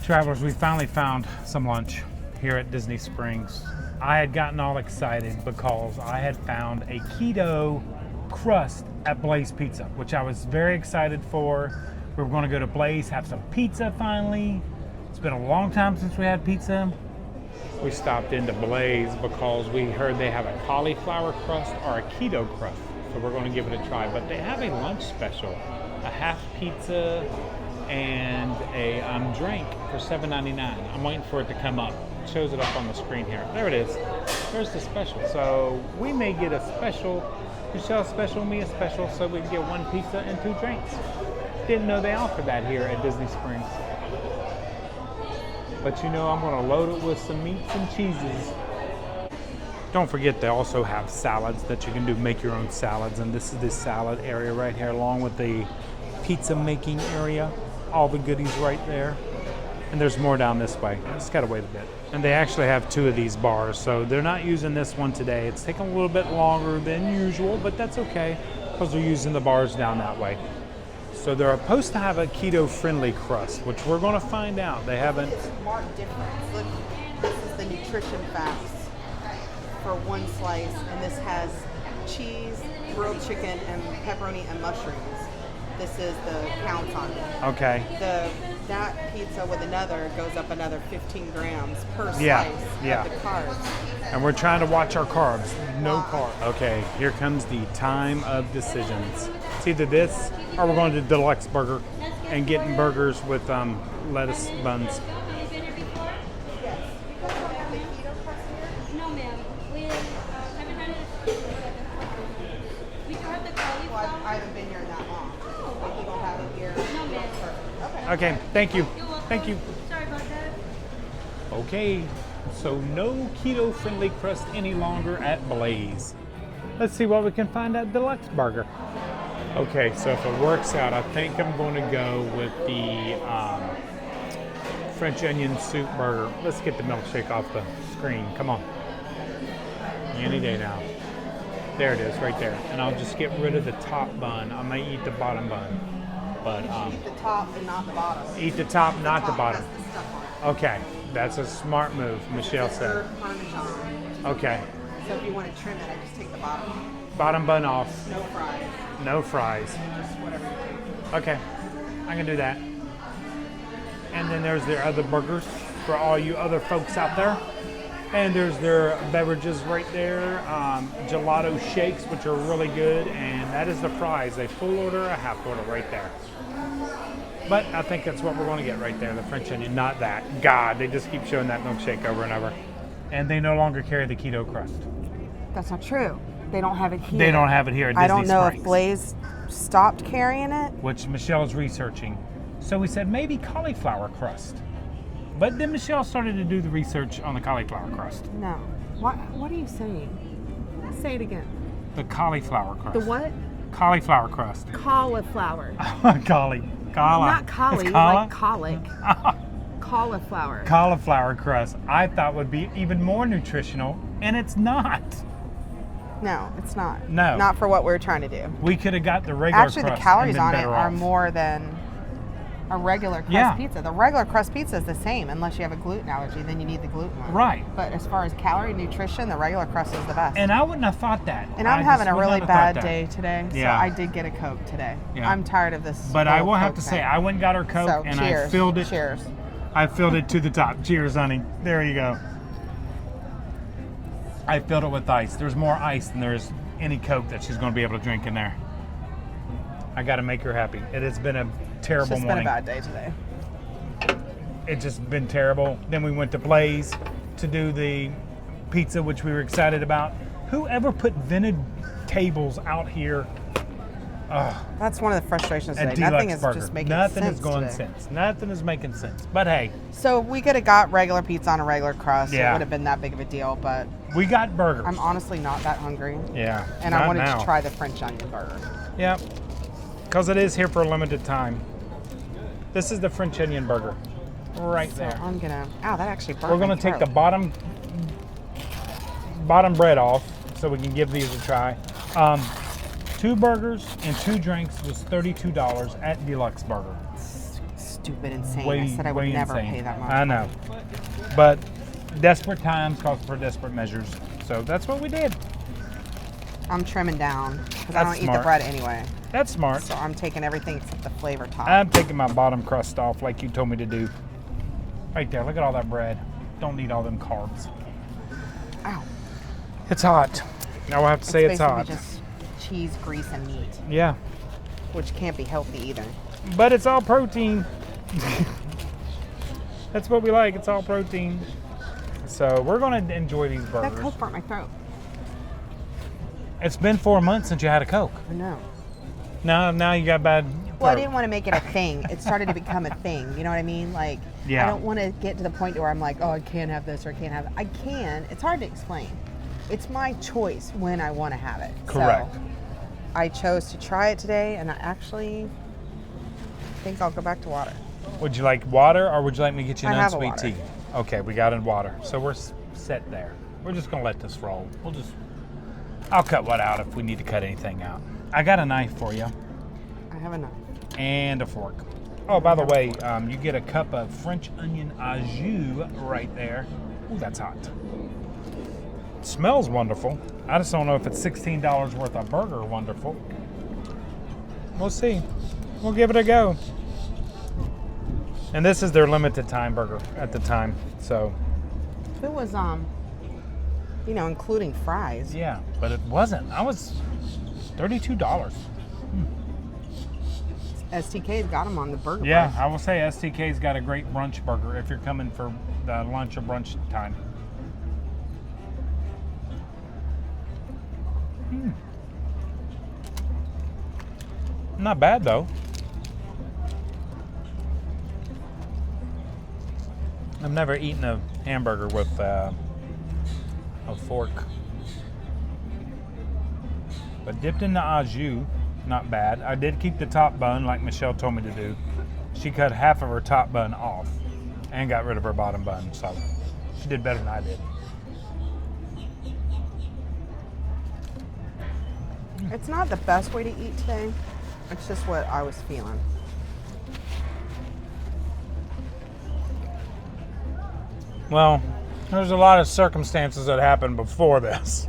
Travelers, we finally found some lunch here at Disney Springs. I had gotten all excited because I had found a keto crust at Blaze Pizza, which I was very excited for. We were going to go to Blaze, have some pizza finally. It's been a long time since we had pizza. We stopped into Blaze because we heard they have a cauliflower crust or a keto crust. So we're going to give it a try. But they have a lunch special, a half pizza and a drink for $7.99. I'm waiting for it to come up. It shows it up on the screen here. There it is. There's the special. So we may get a special, Michelle special, me a special, so we can get one pizza and 2 drinks. Didn't know they offered that here at Disney Springs. But you know I'm going to load it with some meats and cheeses. Don't forget they also have salads that you can do, make your own salads. And this is the salad area right here along with the pizza making area. All the goodies right there. And there's more down this way. Just gotta wait a bit. And they actually have 2 of these bars, so they're not using this one today. It's taking a little bit longer than usual, but that's okay because they're using the bars down that way. So they're supposed to have a keto-friendly crust, which we're gonna find out. They haven't. Mark difference. Look, this is the nutrition facts for 1 slice, and this has cheese, grilled chicken, and pepperoni and mushrooms. This is the counts on it. Okay. That pizza with another goes up another 15 grams per slice of the carbs. And we're trying to watch our carbs. No carbs. Okay, here comes the time of decisions. It's either this or we're going to Deluxe Burger and getting burgers with lettuce buns. No, ma'am. We haven't had it. We do have the cauliflower. I haven't been here that long. But we don't have it here. No, ma'am. Okay, thank you. You're welcome. Thank you. Sorry about that. Okay, so no keto-friendly crust any longer at Blaze. Let's see what we can find at Deluxe Burger. Okay, so if it works out, I think I'm going to go with the French onion soup burger. Let's get the milkshake off the screen. Come on. Any day now. There it is, right there. And I'll just get rid of the top bun. I may eat the bottom bun. But eat the top and not the bottom. Eat the top, not the bottom. Has the stuff on it. Okay, that's a smart move, Michelle said. Parmesan. Okay. So if you want to trim it, I just take the bottom. Bottom bun off. No fries. No fries. Just whatever you take. Okay, I can do that. And then there's their other burgers for all you other folks out there. And there's their beverages right there, gelato shakes, which are really good. And that is the fries, a full order, a half order right there. But I think that's what we're going to get right there, the French onion, not that. God, they just keep showing that milkshake over and over. And they no longer carry the keto crust. That's not true. They don't have it here. They don't have it here at Disney I don't know Springs, if Blaze stopped carrying it. which Michelle's researching. So we said maybe cauliflower crust. But then Michelle started to do the research on the cauliflower crust. No. What are you saying? Say it again. The cauliflower crust. The what? Cauliflower crust. Cauliflower. Not collie, like colic. Cauliflower. Cauliflower crust I thought would be even more nutritional, and it's not. No, it's not. No. Not for what we're trying to do. We could have got the regular Actually, crust the calories and been on it better are off. more than a regular crust pizza. The regular crust pizza is the same unless you have a gluten allergy, then you need the gluten one. Right. But as far as calorie nutrition, the regular crust is the best. And I wouldn't have thought that. And I'm I having just a would really not have thought bad that. day today, so Yeah. I did get a Coke today. Yeah. I'm tired of this. But I whole will have Coke to thing. say, I went and got her Coke So, and cheers. I filled it. Cheers. I filled it to the top. Cheers, honey. There you go. I filled it with ice. There's more ice than there's any Coke that she's going to be able to drink in there. I got to make her happy. It has been a terrible It's just morning. been a bad day today. It's just been terrible. Then we went to Blaze to do the pizza, which we were excited about. Whoever put vented tables out here That's one of the frustrations at today. Nothing D-Lux is Burger? just making Nothing sense is going today. sense. Nothing is making sense. But hey, So we could have got regular pizza on a regular crust. Yeah. It would have been that big of a deal, but we got burgers. I'm honestly not that hungry. Yeah. And not I wanted now. to try the French onion burger. Yeah. Because it is here for a limited time. This is the French onion burger. Right So there. I'm gonna. Ow, that actually burned We're my going to take throat. the bottom bread off so we can give these a try. 2 burgers and 2 drinks was $32 at Deluxe Burger. stupid insane. Way, I said I would way never insane. pay that much. I know. But desperate times call for desperate measures. So that's what we did. I'm trimming down because I That's don't eat the smart. bread anyway. That's smart. So I'm taking everything except the flavor top. I'm taking my bottom crust off like you told me to do. Right there, look at all that bread. Don't need all them carbs. Ow. It's hot. Now I have to say it's basically hot. just cheese, grease, and meat, Yeah, which can't be healthy either. but it's all protein. That's what we like. It's all protein. So we're gonna enjoy these That burgers. Coke burnt my throat. It's been 4 months since you had a Coke. I know. Now you got bad. Well, I throat. didn't want to make it a thing. It started to become a thing. You know what I mean? Like, Yeah. I don't want to get to the point where I'm like, oh, I can't have this or I can't have that. I can. It's hard to explain. It's my choice when I want to have it. Correct. So I chose to try it today, and I actually think I'll go back to water. Would you like water, or would you like me to get you I an have a unsweet water. tea? Okay, we got in water, so we're set there. We're just gonna let this roll. I'll cut what out if we need to cut anything out. I got a knife for you I have enough. and a fork. Oh, by the way, you get a cup of French onion au jus right there. Ooh, that's hot. It smells wonderful. I just don't know if it's $16 worth of burger wonderful. We'll see. We'll give it a go. And this is their limited time burger at the time, so It was, including fries. yeah, but it wasn't. I was $32. STK's got them on the burger. Yeah, price. I will say STK's got a great brunch burger if you're coming for the lunch or brunch time. Not bad though. I've never eaten a hamburger with a fork. But dipped in the au jus, not bad. I did keep the top bun like Michelle told me to do. She cut half of her top bun off and got rid of her bottom bun, so she did better than I did. It's not the best way to eat today. It's just what I was feeling. Well, there's a lot of circumstances that happened before this.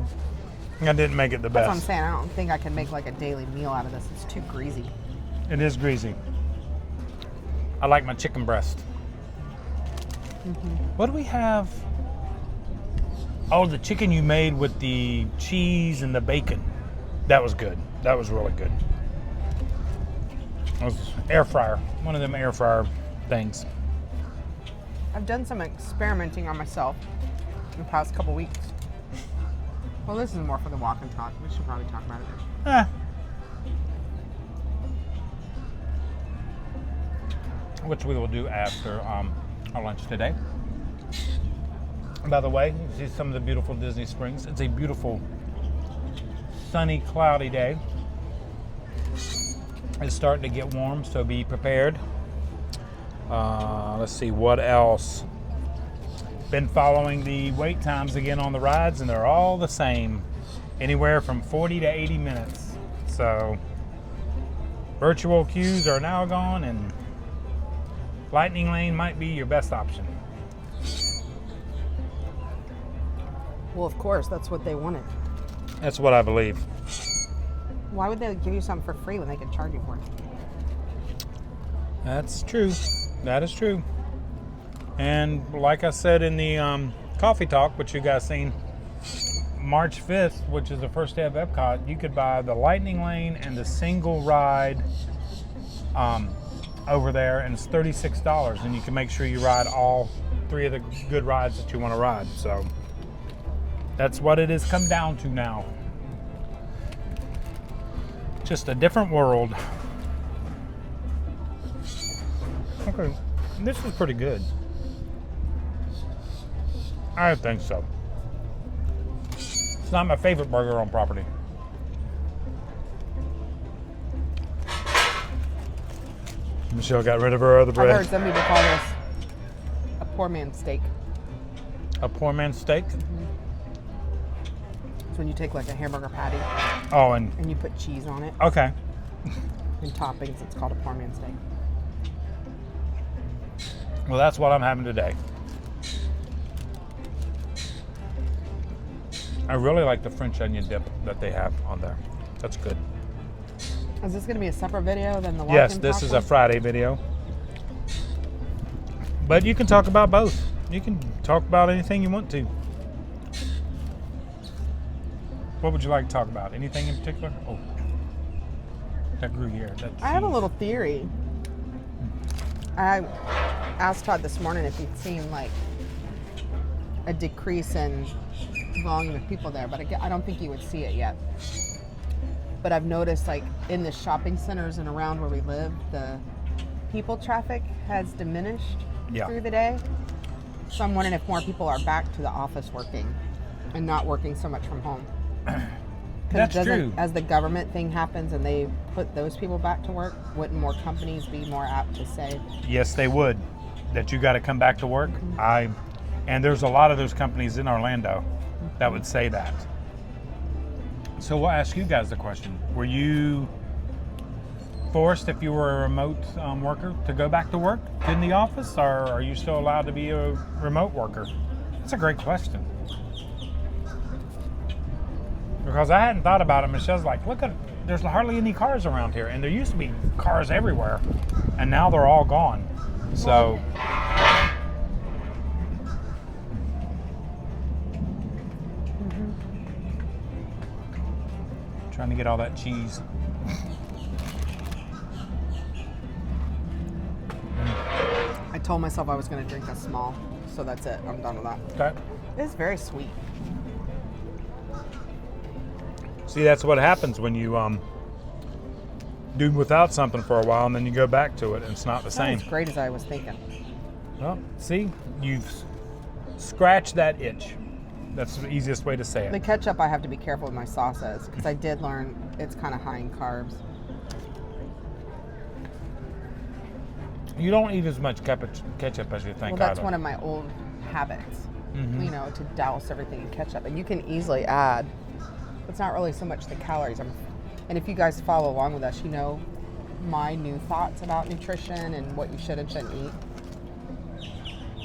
I didn't make it the That's what I'm best. saying. I don't think I can make like a daily meal out of this. It's too greasy. It is greasy. I like my chicken breast. What do we have? Oh, the chicken you made with the cheese and the bacon. That was good. That was really good. It was air fryer. One of them air fryer things. I've done some experimenting on myself in the past couple weeks. Well, this is more for the walk and talk. We should probably talk about it. Eh. Which we will do after our lunch today. By the way, you see some of the beautiful Disney Springs. It's a beautiful, sunny, cloudy day. It's starting to get warm, so be prepared. Let's see, what else? Been following the wait times again on the rides, and they're all the same. Anywhere from 40 to 80 minutes. So, virtual queues are now gone, and Lightning Lane might be your best option. Well, of course, that's what they wanted. That's what I believe. Why would they give you something for free when they could charge you for it? That's true. That is true. And like I said in the coffee talk, which you guys seen, March 5th, which is the first day of Epcot, you could buy the Lightning Lane and the single ride over there, and it's $36, and you can make sure you ride all 3 of the good rides that you want to ride. So that's what it has come down to now. Just a different world. Okay, this is pretty good. I think so. It's not my favorite burger on property. Michelle got rid of her other I've bread. heard some people call this a poor man's steak. A poor man's steak. It's when you take like a hamburger patty Oh, and and you put cheese on it okay. and toppings. It's called a poor man's steak. Well, that's what I'm having today. I really like the French onion dip that they have on there. That's good. Is this going to be a separate video than the walk-in Yes, this is a Friday video. But you can talk about both. You can talk about anything you want to. What would you like to talk about? Anything in particular? Oh, that grew here. I have a little theory. I asked Todd this morning if he'd seen like a decrease in volume of people there, but I don't think you would see it yet. But I've noticed like in the shopping centers and around where we live, the people traffic has diminished through the day. So I'm wondering if more people are back to the office working and not working so much from home. That's true. As the government thing happens and they put those people back to work, wouldn't more companies be more apt to say? Yes, they would. That you got to come back to work. And there's a lot of those companies in Orlando that would say that. So we'll ask you guys the question. Were you forced, if you were a remote worker, to go back to work in the office, or are you still allowed to be a remote worker? That's a great question. Because I hadn't thought about it. Michelle's like, look at, there's hardly any cars around here. And there used to be cars everywhere. And now they're all gone. So. Trying to get all that cheese. I told myself I was going to drink a small, so that's it. I'm done with that. Okay. It's very sweet. See, that's what happens when you do without something for a while and then you go back to it and it's not the same. It's great as I was thinking. Well, see, you've scratched that itch. That's the easiest way to say it. The ketchup, I have to be careful with my sauces because I did learn it's kind of high in carbs. You don't eat as much ketchup as you think. Well, that's either. one of my old habits, you know, to douse everything in ketchup. And you can easily add, it's not really so much the calories. And if you guys follow along with us, you know my new thoughts about nutrition and what you should and shouldn't eat.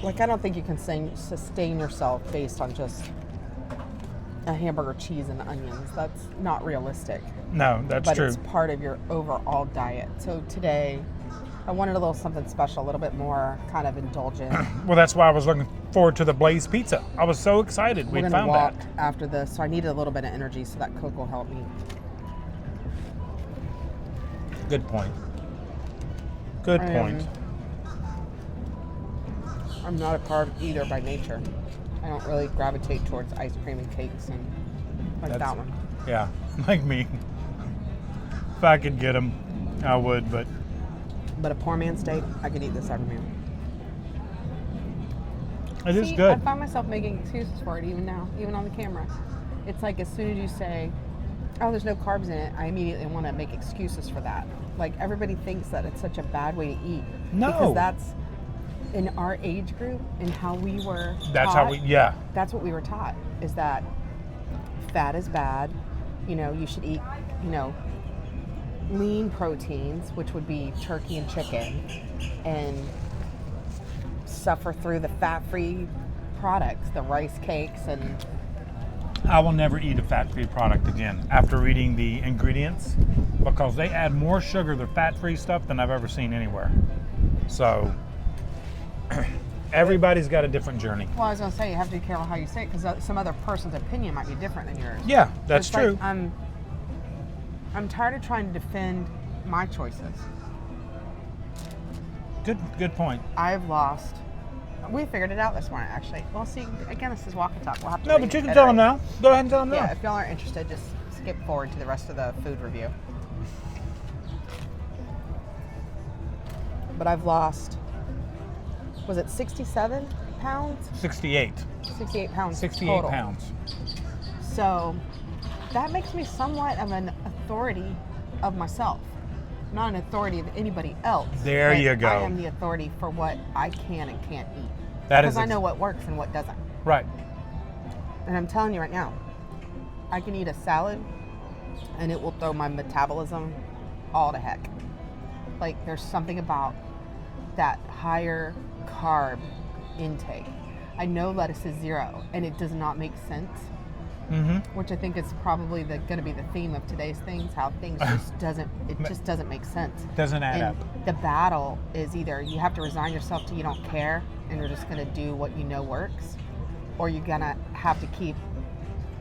Like, I don't think you can sustain yourself based on just a hamburger, cheese, and onions. That's not realistic. No, that's true. But it's part of your overall diet. So today, I wanted a little something special, a little bit more kind of indulgent. Well, that's why I was looking forward to the Blaze Pizza. I was so excited we found that. We're going to walk after this, so I needed a little bit of energy, so that Coke will help me. Good point. Good point. I'm not a carb eater by nature. I don't really gravitate towards ice cream and cakes and that one. Yeah, like me. If I could get them, I would, but a poor man's steak, I could eat this every meal. It is good. I find myself making excuses for it even now, even on the camera. It's like as soon as you say, oh, there's no carbs in it, I immediately want to make excuses for that. Like, everybody thinks that it's such a bad way to eat. No. Because that's in our age group and how we were That's taught, how we, yeah. That's what we were taught, is that fat is bad. You know, you should eat, you know, lean proteins, which would be turkey and chicken, and suffer through the fat-free products, the rice cakes, and I will never eat a fat-free product again after reading the ingredients, because they add more sugar to fat-free stuff than I've ever seen anywhere. So everybody's got a different journey. Well, I was going to say, you have to be careful how you say it, because some other person's opinion might be different than yours. Yeah, that's It's true. Like, I'm tired of trying to defend my choices. Good point. I've lost. We figured it out this morning, actually. Well, see, again, this is walk and talk. We'll have to No, but you can tell them now. Go ahead and tell them now. Yeah, if y'all aren't interested, just skip forward to the rest of the food review. But I've lost, was it 67 pounds? 68. 68 pounds 68 total. pounds. So that makes me somewhat of an authority of myself. Not an authority of anybody else. There you go. I am the authority for what I can and can't eat. That is because I know what works and what doesn't. Right. And I'm telling you right now, I can eat a salad and it will throw my metabolism all to heck. Like, there's something about that higher carb intake. I know lettuce is 0, and it does not make sense. Which I think is probably going to be the theme of today's things. How things just doesn't make sense. Doesn't add up. The battle is either you have to resign yourself to you don't care and you're just going to do what you know works, or you're going to have to keep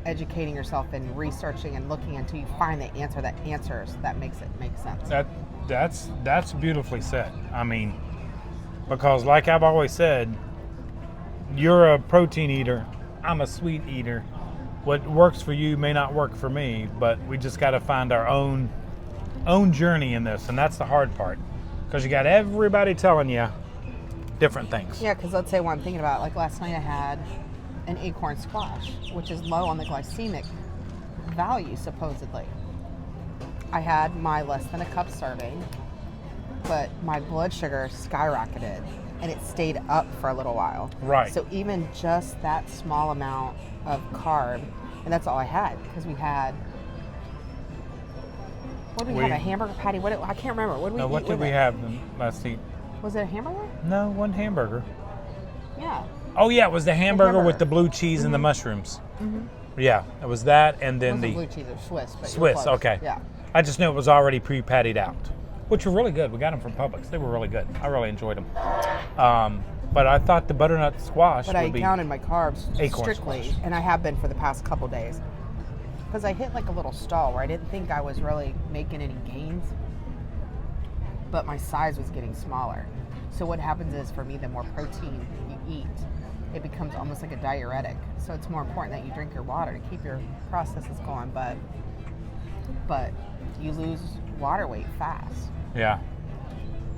educating yourself and researching and looking until you find the answer that makes it make sense. That's beautifully said. I mean, because like I've always said, you're a protein eater, I'm a sweet eater. What works for you may not work for me, but we just got to find our own journey in this, and that's the hard part, because you got everybody telling you different things. Yeah, because let's say what I'm thinking about, like last night I had an acorn squash, which is low on the glycemic value, supposedly. I had my less than a cup serving, but my blood sugar skyrocketed, and it stayed up for a little while. Right. So even just that small amount of carb, and that's all I had, because we had, what did we have, a hamburger patty? I can't remember. What did we eat what did with we it? have last night? Was it a hamburger? No, one hamburger. Yeah. Oh yeah, it was the hamburger with the blue cheese and the mushrooms. Yeah, it was that, and then It wasn't blue cheese, it was Swiss. But Swiss, you're close. okay. Yeah. I just knew it was already pre-pattied out, which were really good. We got them from Publix. They were really good. I really enjoyed them. But I thought the butternut squash But would I be counted my carbs acorn strictly, squash. and I have been for the past couple days. Because I hit like a little stall where I didn't think I was really making any gains, but my size was getting smaller. So what happens is, for me, the more protein you eat, it becomes almost like a diuretic. So it's more important that you drink your water to keep your processes going, but you lose water weight fast. Yeah.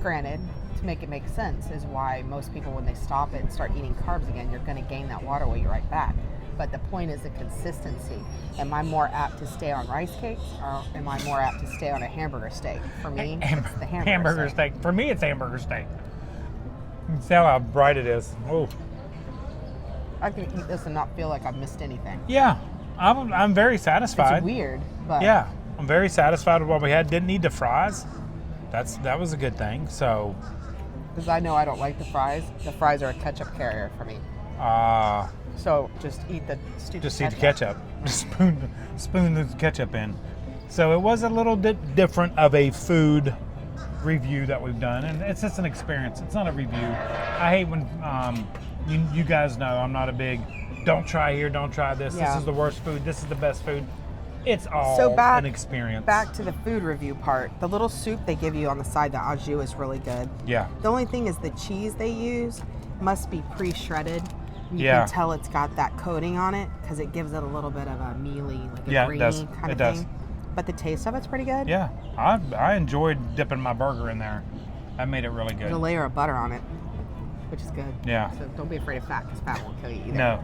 Granted, to make it make sense is why most people, when they stop it and start eating carbs again, you're going to gain that water weight right back. But the point is the consistency. Am I more apt to stay on rice cakes, or am I more apt to stay on a hamburger steak? For me, it's the hamburger steak. For me, it's hamburger steak. You can see how bright it is. Oh. I can eat this and not feel like I've missed anything. Yeah, I'm very satisfied. It's weird, but yeah, I'm very satisfied with what we had. Didn't need the fries. That was a good thing. So, because I know I don't like the fries. The fries are a ketchup carrier for me. So just eat the stupid just eat the ketchup. Spoon the ketchup in. So it was a little bit different of a food review that we've done, and it's just an experience. It's not a review. I hate when you guys know I'm not a big don't try here, don't try this. Yeah. This is the worst food. This is the best food. It's all an experience. Back to the food review part. The little soup they give you on the side, the au jus, is really good. Yeah. The only thing is the cheese they use must be pre-shredded. You Yeah. can tell it's got that coating on it because it gives it a little bit of a mealy, like a Yeah, it grainy does. kind It of does. thing. But the taste of it's pretty good. Yeah, I enjoyed dipping my burger in there. That made it really good. There's a layer of butter on it, which is good. Yeah. So don't be afraid of fat, because fat won't kill you either. No.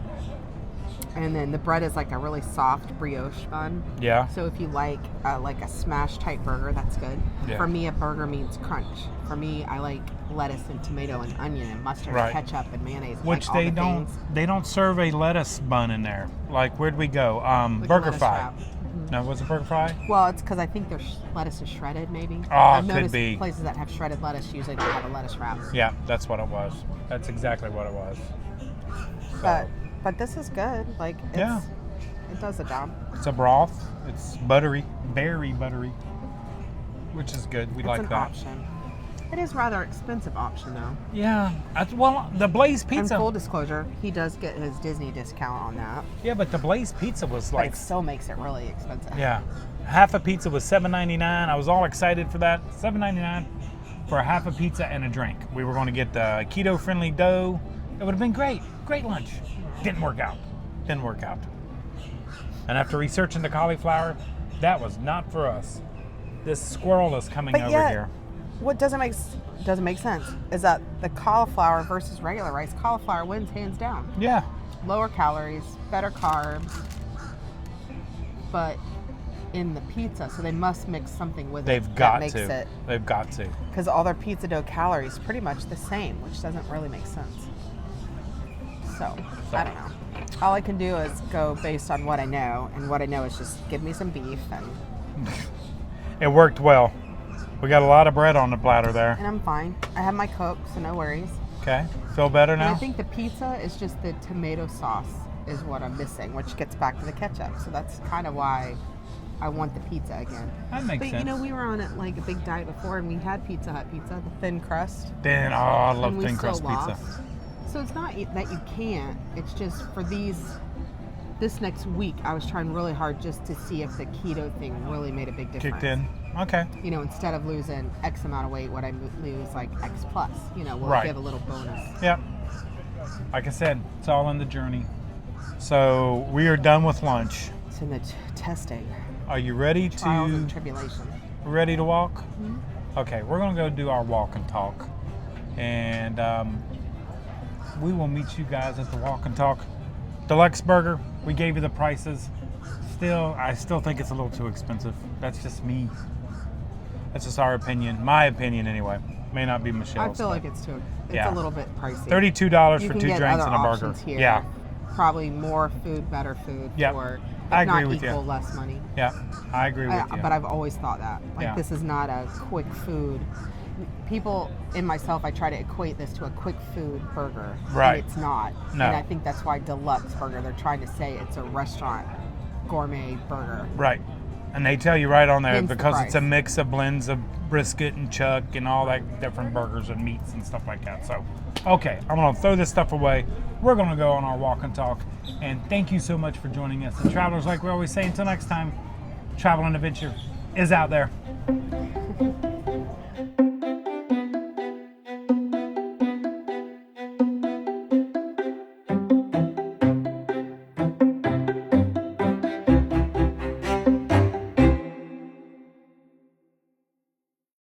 And then the bread is like a really soft brioche bun. Yeah. So if you like a smash type burger, that's good. Yeah. For me, a burger means crunch. For me, I like lettuce and tomato and onion and mustard Right. and ketchup and mayonnaise. Which like all they the don't. things. They don't serve a lettuce bun in there. Like where'd we go? Like a Burger lettuce Fry. wrap. Mhm. No, was it Burger Fry? Well, it's because I think their lettuce is shredded, maybe. Oh, I've could noticed be. places that have shredded lettuce usually don't have a lettuce wrap. Yeah, that's what it was. That's exactly what it was. So, But this is good. Like, it does the job. it's a broth. It's buttery, very buttery, which is good. We It's like an that. option. It is rather expensive option though. Yeah. Well, the Blaze Pizza. And full disclosure, he does get his Disney discount on that. Yeah, but the Blaze Pizza was But like. it still makes it really expensive. Yeah, half a pizza was $7.99. I was all excited for that. $7.99 for a half a pizza and a drink. We were going to get the keto-friendly dough. It would have been great. Great lunch. Didn't work out. And after researching the cauliflower, that was not for us. This squirrel is coming But over yet, here. what doesn't make sense is that the cauliflower versus regular rice, cauliflower wins hands down. Yeah. Lower calories, better carbs, but in the pizza, so they must mix something with They've it got that makes to. it, They've got to. because all their pizza dough calories pretty much the same, which doesn't really make sense. So I don't know. All I can do is go based on what I know, and what I know is just give me some beef, and It worked well. We got a lot of bread on the platter there. I'm fine. I have my Coke, so no worries. Okay. Feel better And now? I think the pizza is just the tomato sauce is what I'm missing, which gets back to the ketchup. So that's kind of why I want the pizza again. That makes But sense. you know, we were on it like a big diet before, and we had Pizza Hut pizza, the thin crust. Then, I love and we thin still crust pizza. lost. So it's not that you can't. It's just for this next week, I was trying really hard just to see if the keto thing really made a big difference. Kicked in. Okay. You know, instead of losing X amount of weight, would I lose like X plus? You know, will Right. it give a little bonus? Yep. Like I said, it's all in the journey. So we are done with lunch. It's in the testing. Are you ready Trials to and tribulation. walk? Mm-hmm. Okay, we're gonna go do our walk and talk, and we will meet you guys at the walk and talk. Deluxe burger. We gave you the prices. I still think it's a little too expensive. That's just me. That's just our opinion. My opinion, anyway. May not be Michelle's. I feel but like it's yeah. a little bit pricey. $32 You for can 2 get drinks other and a burger. options here. Yeah, Probably more food, better food Yep. for, if I agree not with you. equal, less money. yeah, I agree with you. But I've always thought that. Like, Yeah. this is not a quick food. People, and myself, I try to equate this to a quick food burger. Right. And it's not. No. And I think that's why Deluxe Burger, they're trying to say it's a restaurant gourmet burger. Right. And they tell you right on there Hence the because it's a price. mix of blends of brisket and chuck and all that different burgers and meats and stuff like that. So, okay, I'm going to throw this stuff away. We're going to go on our walk and talk. And thank you so much for joining us. And travelers, like we always say, until next time, travel and adventure is out there.